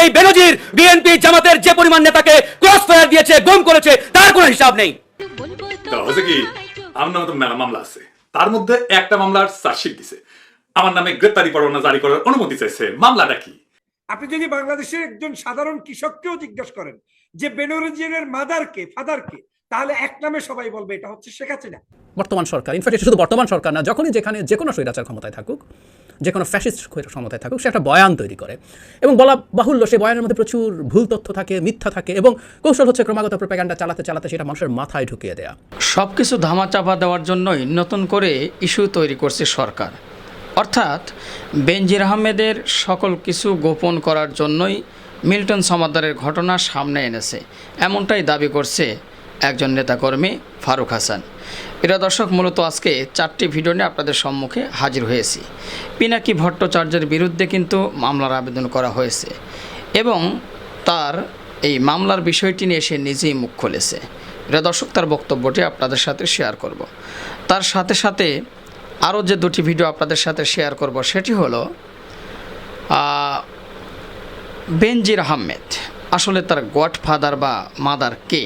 এই বেনজির বিএনপি জামাতের যে পরিমাণ নেতাকে ক্রস ফায়ার দিয়েছে, গুম করেছে, তার কোনো হিসাব নেই। হচ্ছে কি, আমার নামে তো মেলা মামলা আছে, তার মধ্যে একটা মামলার চার্জশিট দিছে, আমার নামে গ্রেপ্তারি পরোয়ানা জারি করার অনুমতি চাইছে। মামলাটা কি? আপনি যদি বাংলাদেশের একজন সাধারণ কৃষককেও জিজ্ঞেস করেন যে বেনজিরের ফাদারকে, তাহলে এক নামে সবাই বলবে এটা হচ্ছে শেখ হাসিনা। বর্তমান সরকার, ইনফ্যাক্ট শুধু বর্তমান সরকার না, যখনই যেখানে যে কোনো স্বৈরাচার ক্ষমতায় থাকুক, যে কোনো ফ্যাসিস্ট ক্ষমতায় থাকুক, সে একটা বয়ান তৈরি করে এবং বলা বাহুল্য সেই বয়ানের মধ্যে প্রচুর ভুল তথ্য থাকে, মিথ্যা থাকে এবং কৌশল হচ্ছে ক্রমাগত প্রোপাগান্ডা চালাতে চালাতে সেটা মানুষের মাথায় ঢুকিয়ে দেয়া। সব কিছু ধামাচাপা দেওয়ার জন্যই নতুন করে ইস্যু তৈরি করছে সরকার, অর্থাৎ বেনজির আহমেদের সকল কিছু গোপন করার জন্যই মিল্টন সমাদ্দারের ঘটনা সামনে এনেছে, এমনটাই দাবি করছে একজন নেতাকর্মী ফারুক হাসান। প্রিয় দর্শক, মূলত আজকে 4টি ভিডিও নিয়ে আপনাদের সম্মুখে হাজির হয়েছি। পিনাকি ভট্টাচার্যের বিরুদ্ধে কিন্তু মামলার আবেদন করা হয়েছে এবং তার এই মামলার বিষয়টি নিয়ে সে নিজেই মুখ খুলেছে। প্রিয় দর্শক, তার বক্তব্যটি আপনাদের সাথে শেয়ার করব। তার সাথে সাথে আরও যে 2টি ভিডিও আপনাদের সাথে শেয়ার করব সেটি হলো বেনজির আহমেদ আসলে তার গডফাদার বা মাদার কে?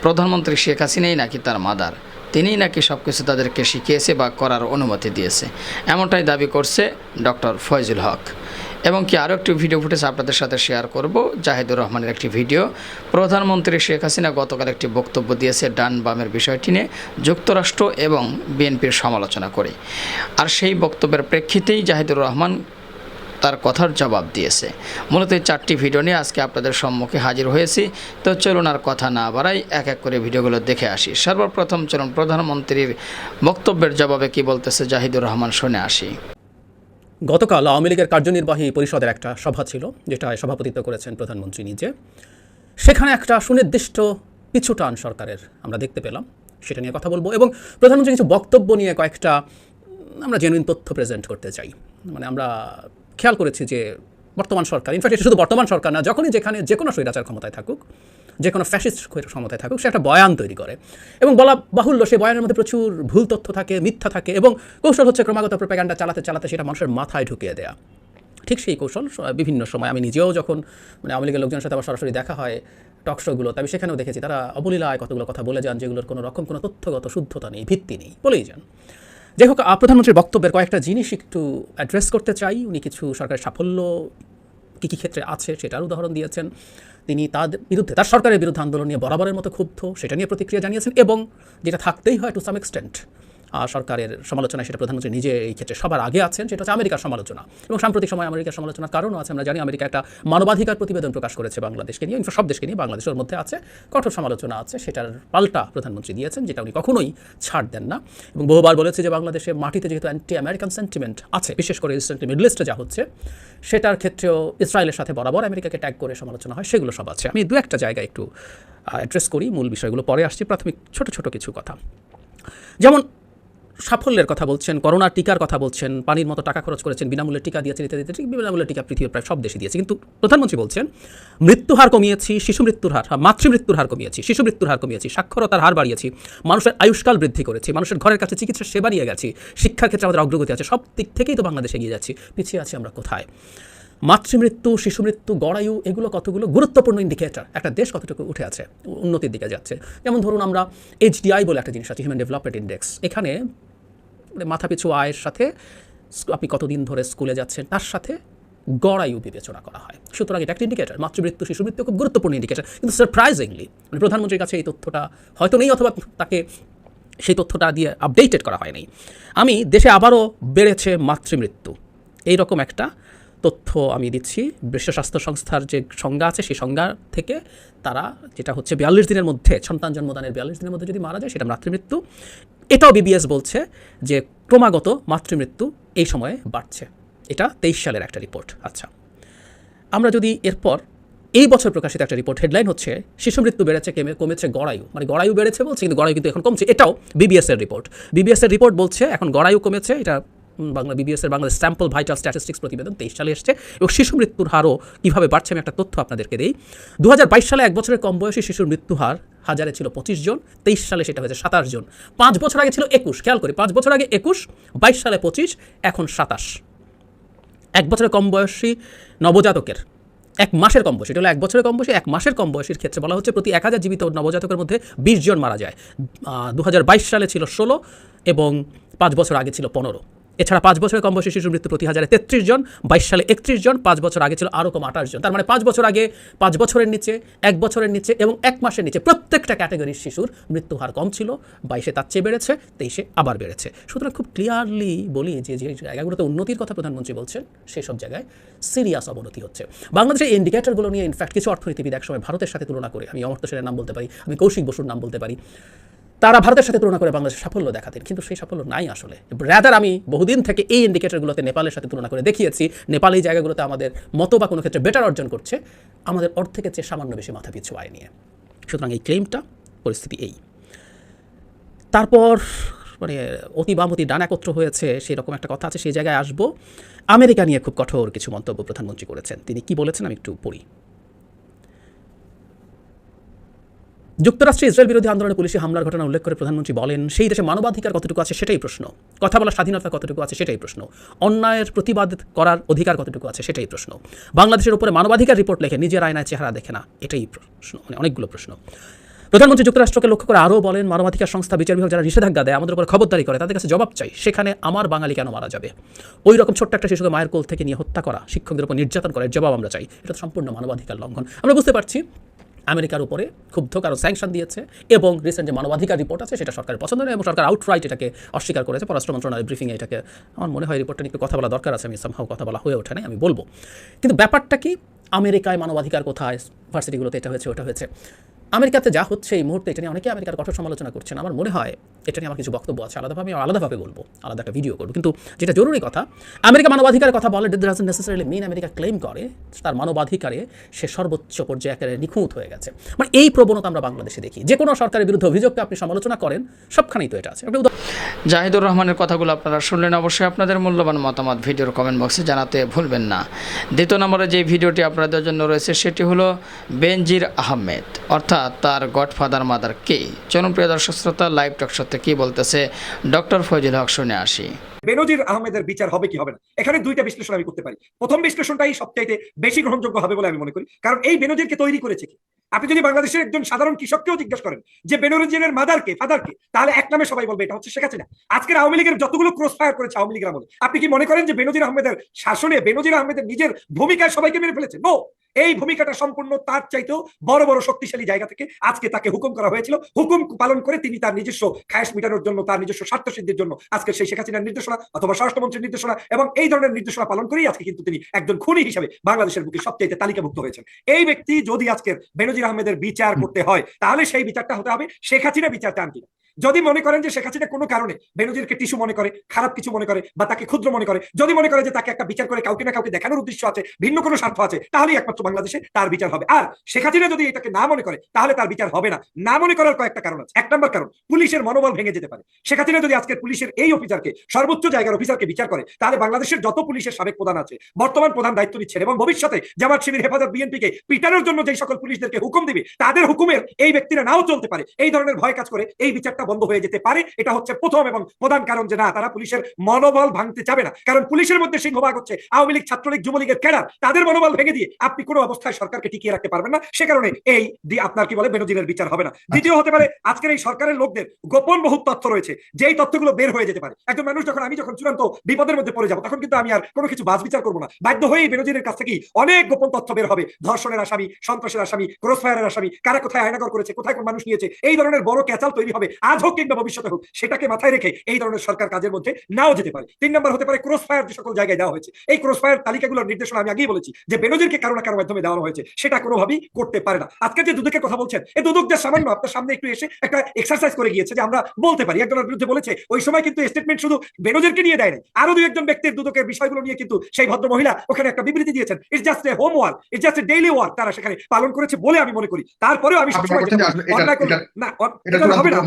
প্রধানমন্ত্রী শেখ হাসিনাই নাকি তার মাদার? তিনিই নাকি সব কিছু তাদেরকে শিখিয়েছে বা করার অনুমতি দিয়েছে, এমনটাই দাবি করছে ডক্টর ফয়জুল হক। এবং কি আরও একটি ভিডিও ফুটেজ আপনাদের সাথে শেয়ার করব, জাহিদুর রহমানের একটি ভিডিও। প্রধানমন্ত্রী শেখ হাসিনা গতকাল একটি বক্তব্য দিয়েছে ডান বামের বিষয়টি নিয়ে যুক্তরাষ্ট্র এবং বিএনপির সমালোচনা করে, আর সেই বক্তব্যের প্রেক্ষিতেই জাহিদুর রহমান তার কথার জবাব দিয়েছে। মূলত এই 4টি ভিডিও নিয়ে আজকে আপনাদের সম্মুখে হাজির হয়েছি। তো চলুন আর কথা না বাড়াই, এক এক করে ভিডিওগুলো দেখে আসি। সর্বপ্রথম চলুন প্রধানমন্ত্রীর বক্তব্যের জবাবে কি বলতেছে জাহিদুর রহমান শুনে আসি। গতকাল আওয়ামী লীগের কার্যনির্বাহী পরিষদের একটা সভা ছিল, যেটায় সভাপতিত্ব করেছেন প্রধানমন্ত্রী নিজে। সেখানে একটা সুনির্দিষ্ট পিছুটান সরকারের আমরা দেখতে পেলাম, সেটা নিয়ে কথা বলবো এবং প্রধানমন্ত্রী কিছু বক্তব্য নিয়ে কয়েকটা আমরা জেনুইন তথ্য প্রেজেন্ট করতে চাই। মানে আমরা খেয়াল করেছি যে বর্তমান সরকার, ইনফ্যাক্ট শুধু বর্তমান সরকার না, যখনই যেখানে যে কোনো স্বৈরাচার ক্ষমতায় থাকুক, যে কোনো ফ্যাসিস্ট ক্ষমতায় থাকুক, সে একটা বয়ান তৈরি করে এবং বলা বাহুল্য সেই বয়ানের মধ্যে প্রচুর ভুল তথ্য থাকে, মিথ্যা থাকে এবং কৌশল হচ্ছে ক্রমাগত প্রোপাগান্ডা চালাতে চালাতে সেটা মানুষের মাথায় ঢুকিয়ে দেয়া। ঠিক সেই কৌশল বিভিন্ন সময় আমি নিজেও যখন আওয়ামী লীগের লোকজনের সাথে আমার সরাসরি দেখা হয় টক শোগুলো, আমি সেখানেও দেখেছি তারা অবলীলায় কতগুলো কথা বলে যান যেগুলোর কোনো রকম কোনো তথ্যগত শুদ্ধতা নেই, ভিত্তি নেই, বলেই যান। যাই হোক, প্রধানমন্ত্রীর বক্তব্যের কয়েকটা জিনিস একটু অ্যাড্রেস করতে চাই। উনি কিছু সরকারের সাফল্য কী কী ক্ষেত্রে আছে সেটার উদাহরণ দিয়েছেন। তিনি তাদের বিরুদ্ধে, তার সরকারের বিরুদ্ধে আন্দোলন নিয়ে বরাবরের মতো ক্ষুব্ধ, সেটা নিয়ে প্রতিক্রিয়া জানিয়েছেন এবং যেটা থাকতেই হয় টু সাম এক্সটেন্ট সরকারের সমালোচনায়, সেটা প্রধানমন্ত্রী নিজে এই ক্ষেত্রে সবার আগে আছেন, সেটা হচ্ছে আমেরিকার সমালোচনা। এবং সাম্প্রতিক সময় আমেরিকার সমালোচনার কারণও আছে। আমরা জানি আমেরিকা একটা মানবাধিকার প্রতিবেদন প্রকাশ করেছে বাংলাদেশকে নিয়ে, সব দেশকে নিয়ে, বাংলাদেশের মধ্যে আছে, কঠোর সমালোচনা আছে, সেটার পাল্টা প্রধানমন্ত্রী দিয়েছেন, যেটা উনি কখনোই ছাড় দেন না। এবং বহুবার বলেছে যে বাংলাদেশে মাটিতে যেহেতু অ্যান্টি আমেরিকান সেন্টিমেন্ট আছে, বিশেষ করে রিসেন্টলি মিডল ইস্টে যা হচ্ছে, সেটার ক্ষেত্রেও ইসরায়েলের সাথে বরাবর আমেরিকাকে ট্যাগ করে সমালোচনা হয়, সেগুলো সব আছে। আমি 2-1টা জায়গায় একটু অ্যাড্রেস করি, মূল বিষয়গুলো পরে আসছি। প্রাথমিক ছোট ছোট কিছু কথা, যেমন সাফল্যের কথা বলছেন, করোনার টিকার কথা বলছেন, পানির মতো টাকা খরচ করেছেন, বিনামূল্যে টিকা দিয়েছেন ইত্যাদি ইত্যাদি। বিনামূল্যে টিকা পৃথিবীর প্রায় সব দেশে দিয়েছে, কিন্তু প্রধানমন্ত্রী বলছেন মৃত্যুহার কমিয়েছি, শিশু মৃত্যুর হার, মাতৃমৃত্যুর হার কমিয়েছি, শিশু মৃত্যুর হার কমিয়েছি, সাক্ষরতার হার বাড়িয়েছি, মানুষের আয়ুষ্কাল বৃদ্ধি করেছি, মানুষের ঘরের কাছে চিকিৎসা সেবা নিয়ে গেছি, শিক্ষার ক্ষেত্রে আমাদের অগ্রগতি আছে, সব দিক থেকেই তো বাংলাদেশে এগিয়ে যাচ্ছি। পিছিয়ে আছি আমরা কোথায়? মাতৃমৃত্যু, শিশু মৃত্যু, গড়ায়ু, এগুলো কতগুলো গুরুত্বপূর্ণ ইন্ডিকেটর একটা দেশ কতটুকু উঠে আছে, উন্নতির দিকে যাচ্ছে। যেমন ধরুন আমরা HDI বলে একটা জিনিস আছে, হিউম্যান ডেভেলপমেন্ট ইন্ডেক্স। এখানে মাথাপিছু আয়ের সাথে আপনি কতদিন ধরে স্কুলে যাচ্ছেন তার সাথে গড়ায়ু বিবেচনা করা হয়। সুতরাং এটা একটা ইন্ডিকেটর। মাতৃমৃত্যু, শিশু মৃত্যু খুব গুরুত্বপূর্ণ ইন্ডিকেটর। কিন্তু সারপ্রাইজিংলি প্রধানমন্ত্রীর কাছে এই তথ্যটা হয়তো নেই, অথবা তাকে সেই তথ্যটা দিয়ে আপডেটেড করা হয়নি। আমি দেশে আবারও বেড়েছে মাতৃমৃত্যু, এইরকম একটা তথ্য আমি দিচ্ছি। বিশ্ব স্বাস্থ্য সংস্থার যে সংজ্ঞা আছে, সেই সংজ্ঞা থেকে তারা যেটা হচ্ছে 42 দিনের মধ্যে, সন্তান জন্মদানের 42 দিনের মধ্যে যদি মারা যায় সেটা মাতৃমৃত্যু। এটাও BBS বলছে যে ক্রমাগত মাতৃমৃত্যু এই সময়ে বাড়ছে। এটা 23 সালের একটা রিপোর্ট। আচ্ছা, আমরা যদি এরপর এই বছর প্রকাশিত একটা রিপোর্ট, হেডলাইন হচ্ছে শিশু মৃত্যু বেড়েছে, কমেছে গড়ায়ু, মানে গড়ায়ু বেড়েছে বলছে কিন্তু গড়ায়ু কিন্তু এখন কমছে। এটাও BBS এর রিপোর্ট। BBS এর রিপোর্ট বলছে এখন গড়ায়ু কমেছে। এটা BBS এর বাংলাদেশ স্যাম্পল ভাইটাল স্ট্যাটিস্টিক্স প্রতিবেদন 23 সালে এসছে। এবং শিশু মৃত্যুর হারও কীভাবে বাড়ছে আমি একটা তথ্য আপনাদেরকে দিই। 2022 সালে 1 বছরের কম বয়সী শিশুর মৃত্যু হার 1000-এ ছিল 25 জন, 23 সালে সেটা হয়েছে 27 জন। 5 বছর আগে ছিল 21, খেয়াল করি, 5 বছর আগে 21, 22 সালে 25, এখন 27। 1 বছরের কম বয়সী নবজাতকের এক মাসের কম বয়সী, এটা হলো 1 বছরের কম বয়সী, 1 মাসের কম বয়সীর ক্ষেত্রে বলা হচ্ছে প্রতি 1000 জীবিত নবজাতকের মধ্যে 20 জন মারা যায়। 2022 সালে ছিল 16 এবং 5 বছর আগে ছিল 15। এছাড়া 5 বছরের কম বয়সী শিশুর মৃত্যু প্রতি 1000-এ 33 জন, 22 সালে 31 জন, 5 বছর আগে ছিল আরও কম 28 জন। তার মানে 5 বছর আগে, 5 বছরের নিচে, 1 বছরের নিচে এবং 1 মাসের নিচে প্রত্যেকটা ক্যাটাগরির শিশুর মৃত্যু হার কম ছিল। 22-এ তার চেয়ে বেড়েছে, 23-এ আবার বেড়েছে। সুতরাং খুব ক্লিয়ারলি বলি যে যে জায়গাগুলোতে উন্নতির কথা প্রধানমন্ত্রী বলছেন সেসব জায়গায় সিরিয়াস অবনতি হচ্ছে। বাংলাদেশের এই ইন্ডিকেটরগুলো নিয়ে ইনফ্যাক্ট কিছু অর্থনীতিবিদ একসময় ভারতের সাথে তুলনা করে, আমি অমর্ত্য সেনের নাম বলতে পারি, আমি কৌশিক বসুর নাম বলতে পারি, তারা ভারতের সাথে তুলনা করে বাংলাদেশের সাফল্য দেখাতেন, কিন্তু সেই সাফল্য নাই আসলে। রাদার আমি বহুদিন থেকে এই ইন্ডিকেটরগুলোতে নেপালের সাথে তুলনা করে দেখিয়েছি, নেপাল এই জায়গাগুলোতে আমাদের মতো বা কোনো ক্ষেত্রে বেটার অর্জন করছে, আমাদের অর্ধেকের চেয়ে সামান্য বেশি মাথা পিছু আয় নিয়ে। সুতরাং এই ক্লেমটা, পরিস্থিতি এই। তারপর মানে অতি বাম অতি ডান একত্র হয়েছে সেই রকম একটা কথা আছে, সেই জায়গায় আসবো। আমেরিকা নিয়ে খুব কঠোর কিছু মন্তব্য প্রধানমন্ত্রী করেছেন। তিনি কি বলেছেন আমি একটু পড়ি। যুক্তরাষ্ট্রে ইসরায়েল বিরোধী আন্দোলনে পুলিশি হামলার ঘটনা উল্লেখ করে প্রধানমন্ত্রী বলেন, সেই দেশে মানবাধিকার কতটুকু আছে সেটাই প্রশ্ন, কথা বলার স্বাধীনতা কতটুকু আছে সেটাই প্রশ্ন, অন্যায়ের প্রতিবাদ করার অধিকার কতটুকু আছে সেটাই প্রশ্ন, বাংলাদেশের উপরে মানবাধিকার রিপোর্ট লেখে নিজের আয়নায় চেহারা দেখে না, এটাই প্রশ্ন। মানে অনেকগুলো প্রশ্ন। প্রধানমন্ত্রী যুক্তরাষ্ট্রকে লক্ষ্য করে আরও বলেন, মানবাধিকার সংস্থা বিচার বিভাগ যারা নিষেধাজ্ঞা দেয়, আমাদের উপর খবরদারি করে, তাদের কাছে জবাব চাই। সেখানে আমার বাঙালি কেন মারা যাবে? ওই রকম ছোট্ট একটা শিশুকে মায়ের কোল থেকে নিয়ে হত্যা করা, শিক্ষকদের উপর নির্যাতন করার জবাব আমরা চাই। এটা সম্পূর্ণ মানবাধিকার লঙ্ঘন। আমরা বুঝতে পারছি আমেরিকার উপরে ক্ষুব্ধ, কারণ স্যাংশন দিয়েছে এবং রিসেন্ট যে মানবাধিকার রিপোর্ট আছে সেটা সরকারের পছন্দ নয় এবং সরকার আউটরাইট এটাকে অস্বীকার করেছে। পররাষ্ট্র মন্ত্রণালয়ের ব্রিফিংয়ে এটাকে, আমার মনে হয় রিপোর্টটা নিয়ে কথা বলা দরকার আছে, আমি সামহাও কথা বলা হয়ে ওঠে নাই, আমি বলবো। কিন্তু ব্যাপারটা কি, আমেরিকায় মানবাধিকার কোথায়, ভার্সিটিগুলোতে এটা হয়েছে ওটা হয়েছে, আমেরিকাতে যা হচ্ছে এই মুহূর্তে এটা নিয়ে অনেকে আমেরিকার কঠোর সমালোচনা করছেন। আমার মনে হয় এটা নিয়ে আমার কিছু বক্তব্য আছে, আলাদাভাবে বলবো, আলাদা একটা ভিডিও করবো। কিন্তু যেটা জরুরি কথা, আমেরিকা মানবাধিকারের কথা বলে, did doesn't necessarily mean America claim করে তার মানবাধিকারে সে সর্বোচ্চ পর্যায়ে একেবারে নিখুঁত হয়ে গেছে। মানে এই প্রবণতা আমরা বাংলাদেশে দেখি, যে কোনো সরকারের বিরুদ্ধে অভিযোগকে আপনি সমালোচনা করেন, সবখানেই তো এটা আছে। জাহিদুর রহমানের কথাগুলো আপনারা শুনলেন। অবশ্যই আপনাদের মূল্যবান মতামত ভিডিওর কমেন্ট বক্সে জানাতে ভুলবেন না। দ্বিতীয় নম্বরে যে ভিডিওটি আপনাদের জন্য রয়েছে সেটি হলো বেনজির আহমেদ, অর্থাৎ তার গডফাদার মাদার কে। চলুন প্রিয় দর্শক শ্রোতা, লাইভ টক শোতে কি বলতেছে ডক্টর ফয়জুল হক শুনে আসি। বেনজির আহমেদের বিচার হবে কি হবে না, এখানে দুইটা বিশ্লেষণ আমি করতে পারি। প্রথম বিশ্লেষণটাই সবচাইতে বেশি গ্রহণযোগ্য হবে বলে আমি মনে করি, কারণ এই বেনজিরকে তৈরি করেছে কি? আপনি যদি বাংলাদেশের একজন সাধারণ কৃষককেও জিজ্ঞেস করেন যে বেনজিরের মাদারকে, ফাদারকে, তাহলে এক নামে সবাই বলবে এটা হচ্ছে শেখ হাসিনা। আজকের আওয়ামী লীগের যতগুলো ক্রস ফায়ার করেছে আওয়ামী লীগের আমলে, আপনি কি মনে করেন যে বেনজির আহমেদের শাসনে বেনজির আহমেদের নিজের ভূমিকায় সবাইকে মেরে ফেলেছে? নো, এই ভূমিকাটা সম্পূর্ণ তার চাইতেও বড় বড় শক্তিশালী জায়গা থেকে আজকে তাকে হুকুম করা হয়েছিল। হুকুম পালন করে তিনি তার নিজস্ব খায়েশ মিটানোর জন্য, তার নিজস্ব স্বার্থ সিদ্ধির জন্য আজকে সেই শেখ হাসিনার নির্দেশনা অথবা স্বরাষ্ট্রমন্ত্রীর নির্দেশনা এবং এই ধরনের নির্দেশনা পালন করেই আজকে কিন্তু তিনি একজন খুনি হিসেবে বাংলাদেশের বুকে সবচেয়ে তালিকাভুক্ত হয়েছেন। এই ব্যক্তি যদি আজকের বেনজির আহমেদের বিচার করতে হয়, তাহলে সেই বিচারটা হতে হবে শেখ হাসিনা বিচার চান কিনা। যদি মনে করেন যে শেখ হাসিনা কোনো কারণে বেনজিরকে টিস্যু মনে করে, খারাপ কিছু মনে করে বা তাকে ক্ষুদ্র মনে করে, যদি মনে করে যে তাকে একটা বিচার করে কাউকে না কাউকে দেখানোর উদ্দেশ্য আছে, ভিন্ন কোনো স্বার্থ আছে, তাহলেই একমাত্র বাংলাদেশে তার বিচার হবে। আর শেখ হাসিনা যদি এটাকে না মনে করে তাহলে তার বিচার হবে না। না মনে করার কয়েকটা কারণ আছে। 1 নম্বর কারণ, পুলিশের মনোবল ভেঙে যেতে পারে। শেখ হাসিনা যদি আজকের পুলিশের এই অফিসারকে, সর্বোচ্চ জায়গার অফিসারকে বিচার করে, তাহলে বাংলাদেশের যত পুলিশের সাবেক প্রধান আছে, বর্তমান প্রধান দায়িত্ব নিচ্ছেন এবং ভবিষ্যতে জামাত শিবির, হেফাজত, বিএনপিকে পিটানোর জন্য যেই সকল পুলিশদেরকে হুকুম দিবে, তাদের হুকুমের এই ব্যক্তিরা নাও চলতে পারে। এই ধরনের ভয় কাজ করে এই বিচারটা বন্ধ হয়ে যেতে পারে। এটা হচ্ছে প্রথম এবং প্রধান কারণ যে না, তারা পুলিশের মনোবল ভাঙতে চাবে না। কারণ পুলিশের মধ্যে সিংহভাগ হচ্ছে আওয়ামী লীগ, ছাত্রলীগ, যুবলীগের ক্যাডার। তাদের মনোবল ভেঙে দিয়ে আপনি কোনো অবস্থায় সরকারকে টিকিয়ে রাখতে পারবেন না। সে কারণে এই আপনার কি বলে বেনজিরের বিচার হবে না। দ্বিতীয় হতে পারে, আজকের এই সরকারের লোকদের গোপন বহু তথ্য রয়েছে, যেই তথ্যগুলো বের হয়ে যেতে পারে। একজন মানুষ যখন, আমি যখন চূড়ান্ত বিপদের মধ্যে পড়ে যাবো, তখন কিন্তু আমি আর কোনো কিছু বাজ বিচার করবো না। বাধ্য হয়ে বেনজিরের কাছ থেকে অনেক গোপন তথ্য বের হবে। ধর্ষণের আসামি, সন্ত্রাসের আসামি, ক্রস ফায়ারের আসামি, কারা কোথায় আয়নাঘর করেছে, কোথায় কোন মানুষ নিয়েছে, এই ধরনের বড় ক্যাচাল তৈরি হবে, আজ হোক কিংবা ভবিষ্যতে হোক। সেটাকে মাথায় রেখে এই ধরনের সরকার কাজের মধ্যে নাও যেতে পারে। 3 নম্বর হতে পারে ক্রস ফায়ার যে সকল জায়গায় দেওয়া হয়েছে, এই ক্রস ফায়ার তালিকাগুলোর নির্দেশনা আমি আগেই বলেছি যে বেনজিরকে কারো না কারো মাধ্যমে দেওয়া হয়েছে, সেটা কোনোভাবেই করতে পারে না। আজকে যে দুদকের কথা বলছেন, এই দুদক যে সামান্য আপনার সামনে একটু এসে একটা এক্সারসাইজ করে গিয়েছে যে আমরা বলতে পারি একজনের বিরুদ্ধে বলেছে, ওই সময় কিন্তু স্টেটমেন্ট শুধু বেনজিরকে নিয়ে দেয়নি, আরো 2-1 ব্যক্তির দুদকের বিষয়গুলো নিয়ে কিন্তু সেই ভদ্র মহিলা ওখানে একটা বিবৃতি দিয়েছেন। It's just a home work, it's just a daily work, তারা সেখানে পালন করেছে বলে আমি মনে করি। তারপরেও আমি সবসময় না, এটা হবে না।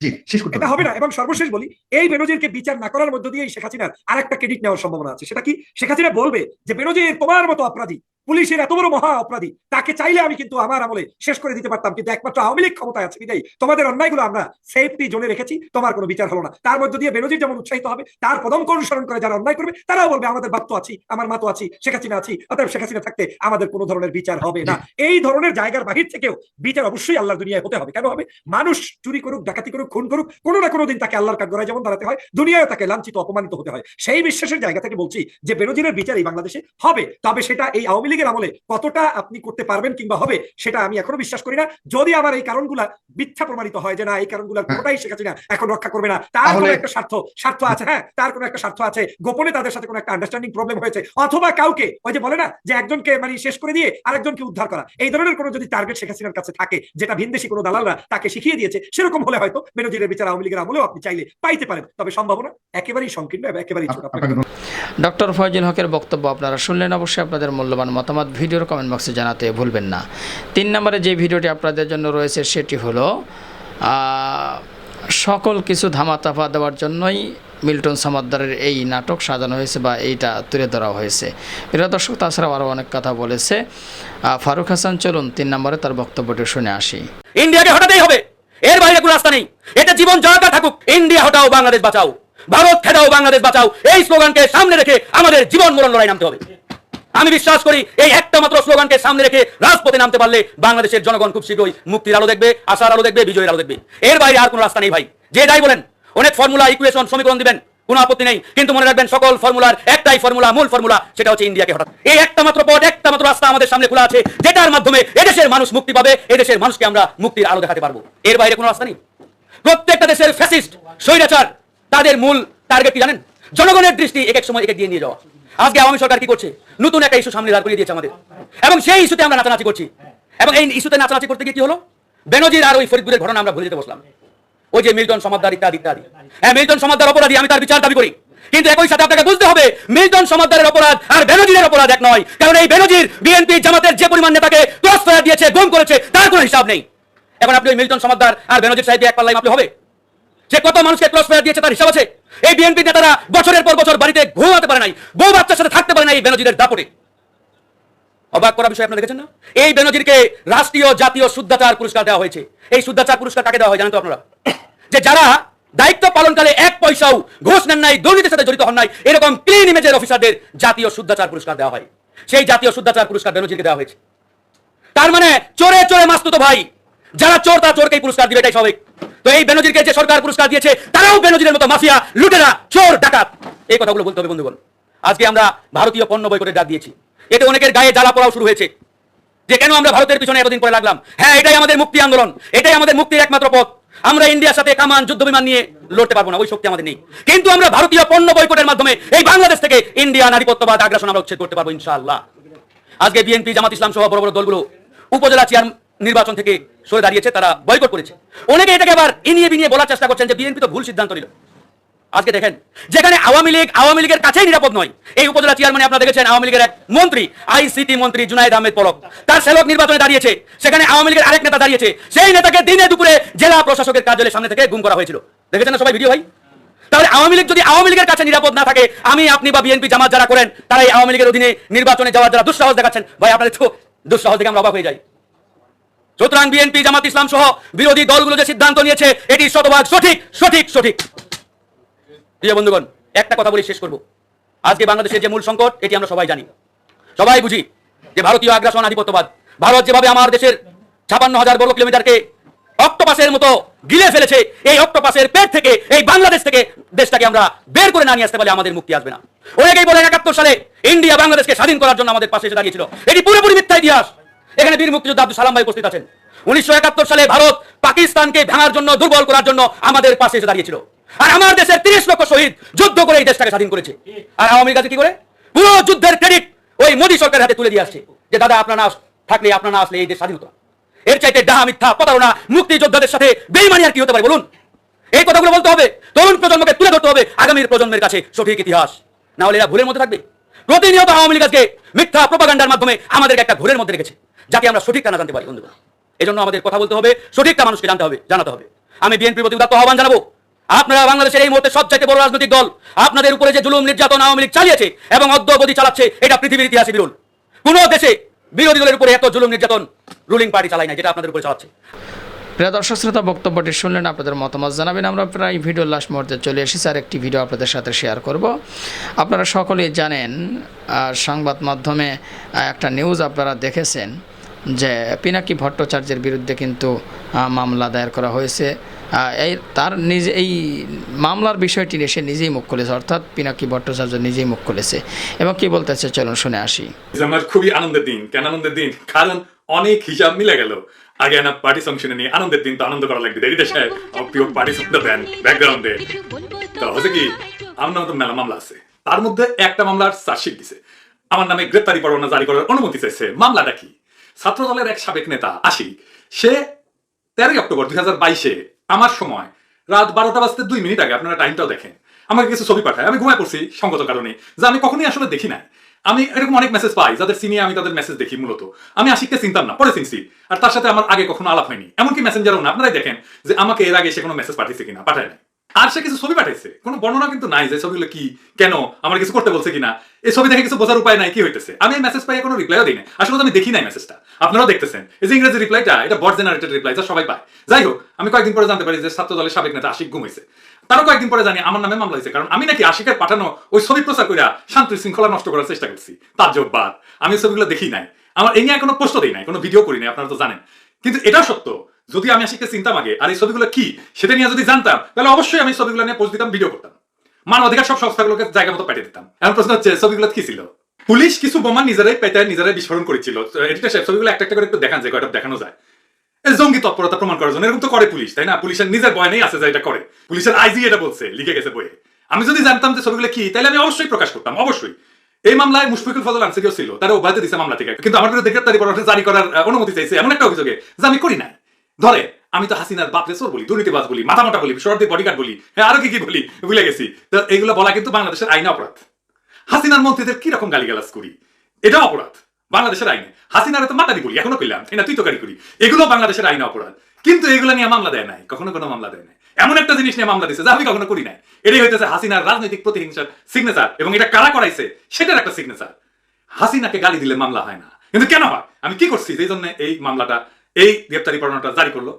জি, শেষ করতে এটা হবে। হবে না। এবং সর্বশেষ বলি, এই বেনজিরকে বিচার না করার মধ্য দিয়ে শেখ হাসিনার আরেকটা ক্রেডিট নেওয়ার সম্ভাবনা আছে। সেটা কি? শেখ হাসিনা বলবে যে বেনজির তোমার মতো অপরাধী, পুলিশের এত বড় মহা অপরাধী, তাকে চাইলে আমি কিন্তু আমার আমলে শেষ করে দিতে পারতাম, কিন্তু একমাত্র আওয়ামী লীগ ক্ষমতায় আছে বিদায়ী তোমাদের অন্যায়গুলো আমরা সেফটি জোনে রেখেছি, তোমার কোনো বিচার হলো না। তার মধ্য দিয়ে বেনজির যেমন উৎসাহিত হবে, তার পদঙ্ক অনুসরণ করে যারা অন্যায় করবে তারাও বলবে আমাদের বাপ তো আছি, আমার মা তো আছি, শেখ হাসিনা আছি, অতএব শেখ হাসিনা থাকতে আমাদের কোনো ধরনের বিচার হবে না। এই ধরনের জায়গার বাহির থেকেও বিচার অবশ্যই আল্লাহর দুনিয়ায় হতে হবে। কেন হবে? মানুষ চুরি করুক, ডাকাতি করুক, খুন করুক, কোনো না কোনো দিন তাকে আল্লাহর কাঠগড়ায় যেমন দাঁড়াতে হয়, দুনিয়ায় তাকে লাঞ্ছিত অপমানিত হতে হয়। সেই বিশ্বাসের জায়গা থেকে বলছি যে বেনজিরের বিচার এই বাংলাদেশে হবে। তবে সেটা এই আওয়ামী লীগের আমলে কতটা আপনি করতে পারবেন কিংবা হবে সেটা আমি এখনো বিশ্বাস করি না। যদি আমার এই কারণগুলা মিথ্যা প্রমাণিত হয় যে না এই কারণগুলোর কোনোটাই শেখ হাসিনা এখন রক্ষা করবে না, তার কোনো একটা স্বার্থ আছে, হ্যাঁ তার কোনো একটা স্বার্থ আছে, গোপনে তাদের সাথে কোনো একটা আন্ডারস্ট্যান্ডিং প্রবলেম হয়েছে, অথবা কাউকে ওই যে বলে না যে একজনকে মানে শেষ করে দিয়ে আরেকজনকে উদ্ধার করা, এই ধরনের কোনো যদি টার্গেট শেখ হাসিনার কাছে থাকে যেটা ভিনদেশী কোনো দালালরা তাকে শিখিয়ে দিয়েছে, সেরকম হলে হয়তো বেনজিরের বিচার আওয়ামী লীগের আমলেও আপনি চাইলে পাইতে পারেন। তবে সম্ভাবনা একেবারেই সংকীর্ণ এবং একেবারেই ছোট। ডক্টর ফয়জুল হকের বক্তব্য আপনারা শুনলেন। অবশ্যই আপনাদের মূল্যবান মতামত ভিডিওর কমেন্ট বক্সে জানাতে ভুলবেন না। 3 নম্বরে যে ভিডিওটি আপনাদের জন্য রয়েছে সেটি হলো সকল কিছু ধামাচাপা দেওয়ার জন্যই মিল্টন সমাদ্দারের এই নাটক সাজানো হয়েছে বা এইটা তুলে ধরা হয়েছে। প্রিয় দর্শক, তাছাড়াও আরও অনেক কথা বলেছে ফারুক হাসান। চলুন 3 নম্বরে তার বক্তব্যটি শুনে আসি। ইন্ডিয়াকে হটাতেই হবে, এর বাইরে কোনো রাস্তা নেই। এটা জীবন যাওয়াটা থাকুক, ইন্ডিয়া হটাও বাংলাদেশ বাঁচাও, ভারত খেদাও বাংলাদেশ বাঁচাও, এই স্লোগানকে সামনে রেখে আমাদের জীবন মরণ লড়াই নামতে হবে। আমি বিশ্বাস করি এই একটা মাত্র স্লোগানকে সামনে রেখে রাজপথে নামতে পারলে বাংলাদেশের জনগণ খুব শীঘ্রই মুক্তির আলো দেখবে, আশার আলো দেখবে, বিজয়ের আলো দেখবে। এর বাইরে আর কোনো রাস্তা নেই ভাই। যে যাই বলেন, অনেক ফর্মুলা, ইকুয়েশন, সমীকরণ দিবেন, কোনো আপত্তি নেই, কিন্তু মনে রাখবেন সকল ফর্মুলার একটাই ফর্মুলা, মূল ফর্মুলা, সেটা হচ্ছে ইন্ডিয়াকে হঠাৎ। এই একটা মাত্র পথ, একটা মাত্র রাস্তা আমাদের সামনে খোলা আছে, যেটার মাধ্যমে এদেশের মানুষ মুক্তি পাবে, এদেশের মানুষকে আমরা মুক্তির আলো দেখাতে পারবো। এর বাইরে কোনো রাস্তা নেই। প্রত্যেকটা দেশের ফ্যাসিস্ট, স্বৈরাচার, তাদের মূল টার্গেট কি জানেন? জনগণের দৃষ্টি এক এক সময় এক দিয়ে নিয়ে যাওয়া। আজকে আওয়ামী সরকার কি করছে? নতুন একটা ইস্যু সামনে দাঁড় করিয়ে দিয়েছে আমাদের, এবং সেই ইস্যুতে আমরা নাচানাচি করছি। এবং এই ইস্যুতে নাচানাচি করতে গিয়ে কি হলো? বেনজির আর ওই ফরিদপুরের ঘটনা আমরা ভুলে যেতে বসলাম। ওই যে মিল্টন সমাদ্দার ইত্যাদি ইত্যাদি। হ্যাঁ, মিল্টন সমাদ্দার অপরাধী, আমি তার বিচার দাবি করি, কিন্তু একই সাথে আপনাকে বুঝতে হবে মিল্টন সমাদ্দারের অপরাধ আর বেনজিরের অপরাধ এক নয়। কারণ এই বেনজির বিএনপি জামাতের যে পরিমাণ নেতাকে ক্রস ফায়ার দিয়েছে, গুম করেছে, তার কোনো হিসাব নেই। এখন আপনি ওই মিল্টন সমাদ্দার আর বেনজির সাহেব এক পাল্লায় মাপলে হবে? যে কত মানুষকে ক্রস ফায়ার দিয়েছে তার হিসাব আছে। এই বিএনপি নেতারা বছরের পর বছর বাড়িতে ঘুমাতে পারে নাই, বউ বাচ্চার সাথে থাকতে পারে নাই এই বেনজিরের দাপটে। অবাক করার বিষয় আপনারা দেখেছেন না? এই বেনজিরকে রাষ্ট্রীয় জাতীয় শুদ্ধাচার পুরস্কার দেওয়া হয়েছে। এই শুদ্ধাচার পুরস্কার কাকে দেওয়া হয় জানেন তো আপনারা? যে যারা দায়িত্ব পালনকালে এক পয়সাও ঘুষ নেন নাই, দুর্নীতির সাথে জড়িত হন নাই, এরকম ক্লিন ইমেজের অফিসারদের জাতীয় শুদ্ধাচার পুরস্কার দেওয়া হয়। সেই জাতীয় শুদ্ধাচার পুরস্কার বেনজিরকে দেওয়া হয়েছে। তার মানে চোরে চোরে মাস্তুতো ভাই, যারা চোর তারা চোরকেই পুরস্কার দিবে, এটাই স্বাভাবিক। তো এই বেনজিরকে যে সরকার পুরস্কার দিয়েছে, তারাও বেনজিরের মতো মাফিয়া, লুটেরা, চোর, ডাকাত। এই কথাগুলো বলতে হবে বন্ধুগণ। আজকে আমরা ভারতীয় পণ্য বয়কটের ডাক দিয়েছি। এতে অনেকের গায়ে জ্বালা পড়াও শুরু হয়েছে যে কেন আমরা ভারতের পিছনে এতদিন পরে লাগলাম। হ্যাঁ, এটাই আমাদের মুক্তি আন্দোলন, এটাই আমাদের মুক্তির একমাত্র পথ। আমরা ইন্ডিয়ার সাথে কামান, যুদ্ধ বিমান নিয়ে লড়তে পারবো না, ওই শক্তি আমাদের নেই। কিন্তু আমরা ভারতীয় পণ্য বয়কটের মাধ্যমে এই বাংলাদেশ থেকে ইন্ডিয়ান আধিপত্যবাদ, আগ্রাসন আমরা উচ্ছেদ করতে পারবো ইনশাআল্লাহ। আজকে বিএনপি, জামাত ইসলাম সহ বড় বড় দলগুলো উপজেলা চেয়ার নির্বাচন থেকে সরে দাঁড়িয়েছে, তারা বয়কট করেছে। অনেকে এটাকে আবার ইনিয়ে বিনিয়ে বলার চেষ্টা করছেন যে বিএনপি তো ভুল সিদ্ধান্ত নিল। আজকে দেখেন, যেখানে আওয়ামী লীগের কাছেই নিরাপদ নয়, এই উপজেলা চেয়ারম্যান আপনারা দেখেছেন আওয়ামী লীগের এক মন্ত্রী, আইসিটি মন্ত্রী জুনায়েদ আহমেদ পলক, তার সেবক নির্বাচনে দাঁড়িয়েছে। সেখানে আওয়ামী লীগের আরেক নেতা দাঁড়িয়েছে, সেই নেতাকে দিনে দুপুরে জেলা প্রশাসকের কার্যালয়ের সামনে থেকে গুম করা হয়েছিল। দেখেছেন না সবাই ভিডিও ভাই? তাহলে আওয়ামী লীগ যদি আওয়ামী লীগের কাছে নিরাপদ না থাকে, আমি আপনি বা বিএনপি জামাত যারা করেন, তারা এই আওয়ামী লীগের অধীনে নির্বাচনে যাওয়ার যারা দুঃসাহস দেখাচ্ছেন, ভাই আপনাদের তো দুঃসাহস দেখে আমরা অবাক হয়ে যাই। সুতরাং বিএনপি, জামাত ইসলাম সহ বিরোধী দলগুলো যে সিদ্ধান্ত নিয়েছে, এটি শতভাগ সঠিক সঠিক সঠিক। প্রিয় বন্ধুগণ, একটা কথা বলে শেষ করব। আজকে বাংলাদেশের যে মূল সংকট, এটি আমরা সবাই জানি, সবাই বুঝি, যে ভারতীয় আগ্রাসন, আধিপত্যবাদ। ভারত যেভাবে আমার দেশের 56,000 বর্গ কিলোমিটারকে অক্টোপাসের মতো গিলে ফেলেছে, এই অক্টোপাসের পেট থেকে, এই বাংলাদেশ থেকে দেশটাকে আমরা বের করে না নিয়ে আসতে পারলে আমাদের মুক্তি আসবে না। অনেকেই বলেন 71 সালে ইন্ডিয়া বাংলাদেশকে স্বাধীন করার জন্য আমাদের পাশে এসে দাঁড়িয়েছিল। এটি পুরোপুরি মিথ্যা ইতিহাস। এখানে বীর মুক্তিযোদ্ধা আব্দুল সালাম ভাই উপস্থিত আছেন। 1971 সালে ভারত পাকিস্তানকে ভাঙার জন্য, দুর্বল করার জন্য আমাদের পাশে এসে দাঁড়িয়েছিল। আর আমার দেশের 30 লক্ষ শহীদ যুদ্ধ করে এই দেশটাকে স্বাধীন করেছে। আর আওয়ামী লীগ কি করে? পুরো যুদ্ধের ক্রেডিট ওই মোদী সরকারের হাতে তুলে দিয়ে আসছে, যে দাদা আপনারা না থাকলে, আপনারা না আসলে এই দেশ স্বাধীন হতো। এর চাইতে ডাহা, মিথ্যা, প্রতারণা মুক্তিযোদ্ধাদের সাথে বেঈমানি আর কি হতে পারে বলুন? এই কথাগুলো বলতে হবে, তরুণ প্রজন্মকে তুলে ধরতে হবে আগামীর প্রজন্মের কাছে সঠিক ইতিহাস, না হলে এরা ভুলের মধ্যে থাকবে। প্রতিনিয়ত আওয়ামী লীগ আজকে মিথ্যা প্রপাগান্ডার মাধ্যমে আমাদেরকে একটা ঘোরের মধ্যে রেখেছে, যাতে আমরা সঠিকটা না জানতে পারি বন্ধুগণ। এই জন্য আমাদের কথা বলতে হবে, সঠিকটা মানুষকে জানতে হবে, জানাতে হবে। আমি বিএনপির প্রতি উদাত্ত আহ্বান জানাবো, আপনারা বাংলাদেশের এই মুহূর্তে সবচাইতে বড় রাজনৈতিক দল, আপনাদের উপরে যে জুলুম নির্যাতন আওয়ামী লীগ চালিয়েছে এবং অদ্যাবধি চালাচ্ছে, এটা পৃথিবীর ইতিহাসে বিরল। কোন দেশে বিরোধী দলের উপরে এত জুলুম নির্যাতন রুলিং পার্টি চালায় না, যেটা আপনাদের উপরে চালাচ্ছে। প্রিয় দর্শক শ্রোতা, বক্তব্যটি শুনলেন, আপনাদের মতামত জানাবেন। আমরা প্রায় ভিডিওর লাস্ট মুহূর্তে চলে এসেছি, আর একটি ভিডিও আপনাদের সাথে শেয়ার করব। আপনারা সকলেই জানেন, সংবাদ মাধ্যমে একটা নিউজ আপনারা দেখেছেন যে পিনাকি ভট্টাচার্যের বিরুদ্ধে কিন্তু মামলা দায়ের করা হয়েছে। তার নিজে এই মামলার বিষয়টি নিয়ে সে নিজেই মুখ খুলেছে, অর্থাৎ পিনাকি ভট্টাচার্য নিজেই মুখ খুলেছে এবং কি বলতেছে চলুন শুনে আসি। আমার খুবই আনন্দের দিন। কেন আনন্দের দিন? কারণ অনেক হিসাব মিলে গেল। আগে না পার্টি সং শুনে নিয়ে আনন্দের দিন তো আনন্দ করা লাগবে, দেরিতে সাহেব প্রিয় পার্টি সংটা দেন ব্যাকগ্রাউন্ডে। তো হচ্ছে কি, আমার নামে তো মেলা মামলা আছে, তার মধ্যে একটা মামলার চার্জশিট দিছে, আমার নামে গ্রেপ্তারি পরোয়ানা জারি করার অনুমতি চাইছে। মামলাটা কি? ছাত্র দলের এক সাবেক নেতা আশিক, সে 13 অক্টোবর 2022 আমার সময় রাত 12:02 আগে, আপনারা টাইমটাও দেখেন, আমাকে কিছু ছবি পাঠায়। আমি ঘুমায় পড়ছি সঙ্গত কারণে, যে আমি কখনোই আসলে দেখি নাই। আমি এরকম অনেক মেসেজ পাই, যাদের চিনি আমি তাদের মেসেজ দেখি। মূলত আমি আশিককে চিনতাম না, পরে চিনছি, আর তার সাথে আমার আগে কখনো আলাপ হয়নি, এমনকি মেসেঞ্জারও না। আপনারাই দেখেন যে আমাকে এর আগে সে কোনো মেসেজ পাঠিয়েছে কিনা, পাঠায় নাই। আর সে কিছু ছবি পাঠাইছে, কোনো বর্ণনা কিন্তু নাই যে ছবিগুলো কি, কেন, আমার কিছু করতে বলছে কিনা। এই ছবি দেখে কিছু বোঝার উপায় নাই কি হইতেছে। আমি এই মেসেজ পাই কোনো রিপ্লাইও দিই না, আসলে আমি দেখি নাই মেসেজটা। আপনারাও দেখতেছেন এই যে ইংরেজি রিপ্লাইটা, এটা বট জেনারেটেড রিপ্লাই, যা সবাই পায়। যাই হোক, আমি কয়েকদিন পরে জানতে পারি যে ছাত্র দলের সাবেক নেতা আশিক গুম হয়েছে। তারও কয়েকদিন পরে জানি আমার নামে মামলা হয়েছে, কারণ আমি নাকি আশিকের পাঠানো ওই ছবি প্রচার করে শান্তি শৃঙ্খলা নষ্ট করার চেষ্টা করছি। তার জবাব আমি ছবিগুলো দেখি নাই, আমার এই নিয়ে কোনো পোস্ট দিই নাই, কোনো ভিডিও করি নাই, আপনারা তো জানেন। কিন্তু এটাও সত্য, যদি আমি আশিককে চিনতাম আগে আর এই ছবিগুলো কি সেটা নিয়ে যদি জানতাম, তাহলে অবশ্যই আমি ছবিগুলো নিয়ে পোস্ট দিতাম, ভিডিও করতাম, মানবাধিকার সব সংস্থাগুলোকে জায়গা মতো পাঠিয়ে দিতাম। এখন প্রশ্ন হচ্ছে ছবিগুলো কি ছিল? পুলিশ কিছু বোমা নিজেরাই পেটায় নিজেরাই বিস্ফোরণ করেছিল। এডিটর সাহেব ছবিগুলো একটা একটা করে একটু দেখান, যে কয়টা দেখানো যায় জঙ্গি তৎপরতা প্রমাণ করার জন্য। এরকম তো করে পুলিশ, তাই না? পুলিশের নিজের বয় নেই আছে যে এটা করে, পুলিশের আইজি এটা বলছে, লিখে গেছে বইয়ে। আমি যদি জানতাম যে ছবিগুলো কি, তাহলে আমি অবশ্যই প্রকাশ করতাম, অবশ্যই। এই মামলায় মুশফিকুল ফজল আনসারীও ছিল, তারা অব্যাহতি দিয়েছে মামলা থেকে, কিন্তু আমার বিরুদ্ধে গ্রেপ্তারি পরোয়ানা জারি করার অনুমতি চাইছে এমন একটা অভিযোগে, যে আমি করি নাই। ধরে আমি তো হাসিনার বাপরে চোর বলি, দুর্নীতিবাজ বলি, মাথা মোটা বলি, সরদি বডিগার্ড বলি, হ্যাঁ আরো কি কি বলি ভুলে গেছি। তো এইগুলো বলা কিন্তু বাংলাদেশের আইনে অপরাধ। হাসিনার মন্ত্রীদের কি রকম গালিগালাজ করি, এটা অপরাধ বাংলাদেশের আইনে। হাসিনার তো মাতারি বলি, এখনো কইলাম, তাই না, তুই তো গাড়ি করি, এগুলো বাংলাদেশের আইনে অপরাধ। কিন্তু এগুলো নিয়ে মামলা দেয় নাই, কখনো কোনো মামলা দেয় নাই। এমন একটা জিনিস নিয়ে মামলা দিচ্ছে যা আমি কখনো করি নাই। এটাই হইতেছে হাসিনার রাজনৈতিক প্রতিহিংসার সিগনেচার, এবং এটা কারা করাইছে সেটার একটা সিগনেচার। হাসিনাকে গালি দিলে মামলা হয় না, কিন্তু কেন হয়, আমি কি করছি যেই জন্য এই মামলাটা, এই গ্রেপ্তারি পরোয়ানাটা জারি করলো,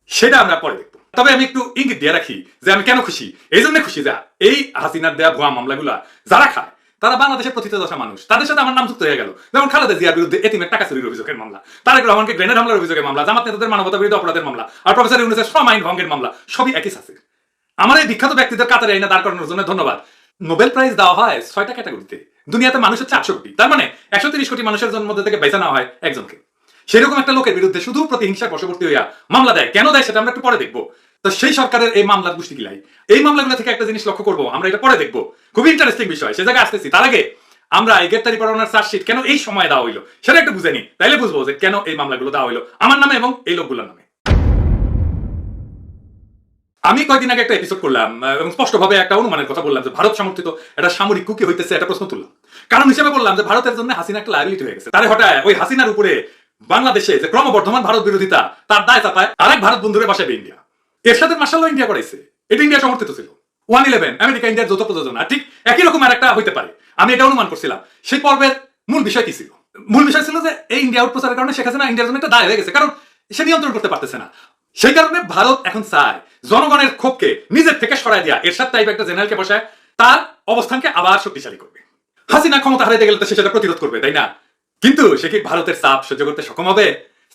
সেটা আমরা পরে দেখবো। তবে আমি একটু ইঙ্গিত দিয়ে রাখি যে আমি কেন খুশি। এই জন্য খুশি যে এই হাসিনার দেয়া ভুয়া মামলাগুলা যারা খায় তারা বাংলাদেশের প্রথিতযশা মানুষ, তাদের সাথে আমার নাম যুক্ত হয়ে গেল। যেমন খালেদা জিয়ার বিরুদ্ধে এতিমের টাকা চুরির অভিযোগের মামলা, তারেক রহমানকে গ্রেনেড হামলার অভিযোগের মামলা, জামাত নেতাদের মানবতা বিরোধী অপরাধের মামলা, আর প্রফেসর ইউনূসের শ্রম আইন ভঙ্গের মামলা, সবই একই সাথে। আমার এই বিখ্যাত ব্যক্তিদের কাতারে আইনে দাঁড় করানোর জন্য ধন্যবাদ। নোবেল প্রাইজ দেওয়া হয় 6টা ক্যাটাগরিতে, দুনিয়াতে মানুষ হচ্ছে 800 কোটি, তার মানে 130 কোটি মানুষের মধ্যে থেকে বেছে নেওয়া হয় একজনকে। সেরকম একটা লোকের বিরুদ্ধে শুধু প্রতিহিংসার বশবর্তী হইয়া মামলা দেয়, কেন দেয় সেটা আমরা একটু পরে দেখবো। তো সেই সরকারের এই মামলার গোষ্ঠী কিলাই, এই মামলাগুলো থেকে একটা জিনিস লক্ষ্য করবো, আমরা এটা পরে দেখবো, খুবই ইন্টারেস্টিং বিষয়, সে জায়গায় আসতেছি। তার আগে আমরা এই গ্রেপ্তারি পরোয়ানার চার্জশিট কেন এই সময় দেওয়া হইলো সেটা একটু বুঝে নি, তাইলে বুঝবো যে কেন এই মামলাগুলো দেওয়া হইলো আমার নামে এবং এই লোকগুলোর নামে। আমি কয়েকদিন আগে একটা এপিসোড করলাম এবং স্পষ্টভাবে একটা অনুমানের কথা বললাম যে ভারত সমর্থিত একটা সামরিক কুকি হইতেছে, একটা প্রশ্ন তুললাম। কারণ হিসেবে বললাম যে ভারতের জন্য হাসিনা একটা লায়াবিলিটি হয়ে গেছে। তারে হঠাৎ ওই হাসিনার উপরে বাংলাদেশে যে ক্রমবর্ধমান ভারত বিরোধিতা, তার দায় চাপায় আরেক ভারত বন্ধুরে বসাবে ইন্ডিয়া। এর সাথে মার্শাল্লাহ ইন্ডিয়া করাইছে, এটা ইন্ডিয়া সমর্থিত ছিল। 111 আমেরিকা ইন্ডিয়ার যৌথ প্রযোজনা, ঠিক একই রকম আর একটা হইতে পারে, আমি এটা অনুমান করছিলাম। সেই পর্বের মূল বিষয় কি ছিল? মূল বিষয় ছিল যে এই ইন্ডিয়া আউট প্রচারের কারণে শেখ হাসিনা ইন্ডিয়ার জন্য একটা দায় হয়ে গেছে, কারণ সে নিয়ন্ত্রণ করতে পারতেছে না। সেই কারণে ভারত এখন চায় জনগণের ক্ষোভকে নিজের থেকে সরাই দেওয়া, এরশাদ টাইপ একটা জেনারেলকে বসায় তার অবস্থানকে আবার শক্তিশালী করবে। হাসিনা ক্ষমতা হারাইতে গেলে তো সে সেটা প্রতিরোধ করবে, তাই না? কিন্তু সে কি ভারতের চাপ সহ্য করতে সক্ষম হবে?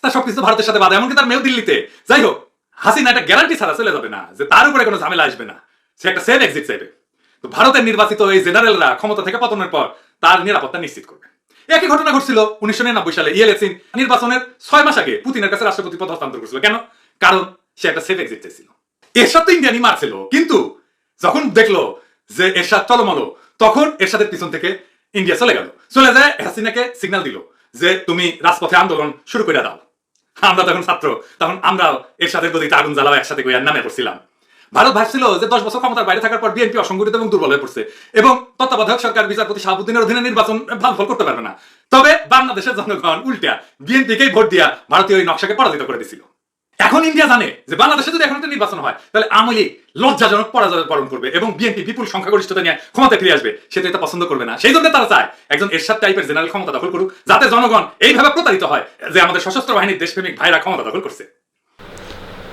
তার সবকিছু ভারতের সাথে বাধা, এমনকি তার মেয়েও দিল্লিতে। যাই হোক, হাসিনা একটা গ্যারান্টি ছাড়া চলে যাবে না যে তার উপরে কোনো ঝামেলা আসবে না, সে একটা সেফ এক্সিট চাইবে। তো ভারতের নির্বাচিত এই জেনারেলরা ক্ষমতা থেকে পতনের পর তার নিরাপত্তা নিশ্চিত করবে। একই ঘটনা ঘটছিল 1999 সালে ইয়েলসিন নির্বাচনের 6 মাস আগে পুতিনের কাছে রাষ্ট্রপতি পদ হস্তান্তর করেছিল। কেন? কারণ সে একটা সেফ এক্সিট চাইছিল। এরশাদ তো ইন্ডিয়ানি মারছিল, কিন্তু যখন দেখলো যে এরশাদ টলমলো, তখন এরশাদের পিছন থেকে ইন্ডিয়া চলে গেল, চলে যায় হাসিনাকে সিগন্যাল দিল যে তুমি রাজপথে আন্দোলন শুরু করে দাও। আমরা তখন ছাত্র, তখন আমরাও এরশাদের গদিতে আগুন জ্বালাও একসাথে কইয়ার নামে পড়ছিলাম। ভারত ভাবছিল যে 10 বছর ক্ষমতার বাইরে থাকার পর বিএনপি অসংগঠিত এবং দুর্বল হয়ে পড়ছে এবং তত্ত্বাবধায়ক সরকার বিচারপতি শাহাবুদ্দিনের অধীনে নির্বাচন ভালো ফল করতে পারবে না। তবে বাংলাদেশের জনগণ উল্টা বিএনপিকেই ভোট দিয়া ভারতীয় ওই নকশাকে পরাজিত করে দিছিল। এখন ইন্ডিয়া জানে যে বাংলাদেশে যদি এখন একটা নির্বাচন হয় তাহলে আওয়ামী লীগ লজ্জাজনক পরাজয় বরণ করবে এবং বিএনপি বিপুল সংখ্যাগরিষ্ঠতা নিয়ে ক্ষমতা ফিরে আসবে, সেটা এটা পছন্দ করবে না। সেই জন্য তারা চায় একজন এরশাদ টাইপের জেনারেল ক্ষমতা দখল করুক, যাতে জনগণ এইভাবে প্রতারিত হয় যে আমাদের সশস্ত্র বাহিনীর দেশপ্রেমিক ভাইরা ক্ষমতা দখল করছে।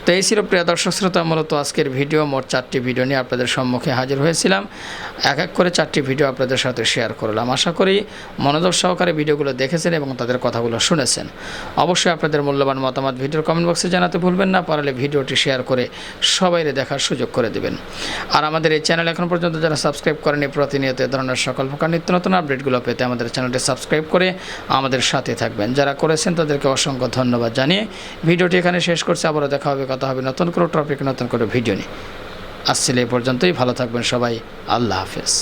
তো এই ছিল প্রিয় দর্শক শ্রোতা, মূলত আজকের ভিডিও মোট 4টি ভিডিও নিয়ে আপনাদের সম্মুখে হাজির হয়েছিলাম। এক এক করে 4টি ভিডিও আপনাদের সাথে শেয়ার করলাম। আশা করি মনোযোগ সহকারে ভিডিওগুলো দেখেছেন এবং তাদের কথাগুলো শুনেছেন। অবশ্যই আপনাদের মূল্যবান মতামত ভিডিওর কমেন্ট বক্সে জানাতে ভুলবেন না। পারলে ভিডিওটি শেয়ার করে সবাইরে দেখার সুযোগ করে দেবেন। আর আমাদের এই চ্যানেল এখন পর্যন্ত যারা সাবস্ক্রাইব করেনি, প্রতিনিয়ত এ ধরনের সকল প্রকার নিত্য নতুন আপডেটগুলো পেতে আমাদের চ্যানেলটি সাবস্ক্রাইব করে আমাদের সাথে থাকবেন। যারা করেছেন তাদেরকে অসংখ্য ধন্যবাদ জানিয়ে ভিডিওটি এখানে শেষ করছে। আবারও দেখা হবে, কথা হবে নতুন করে টপিক, নতুন করে ভিডিও নিয়ে। আসলে এই পর্যন্তই। ভালো থাকবেন সবাই। আল্লাহ হাফেজ।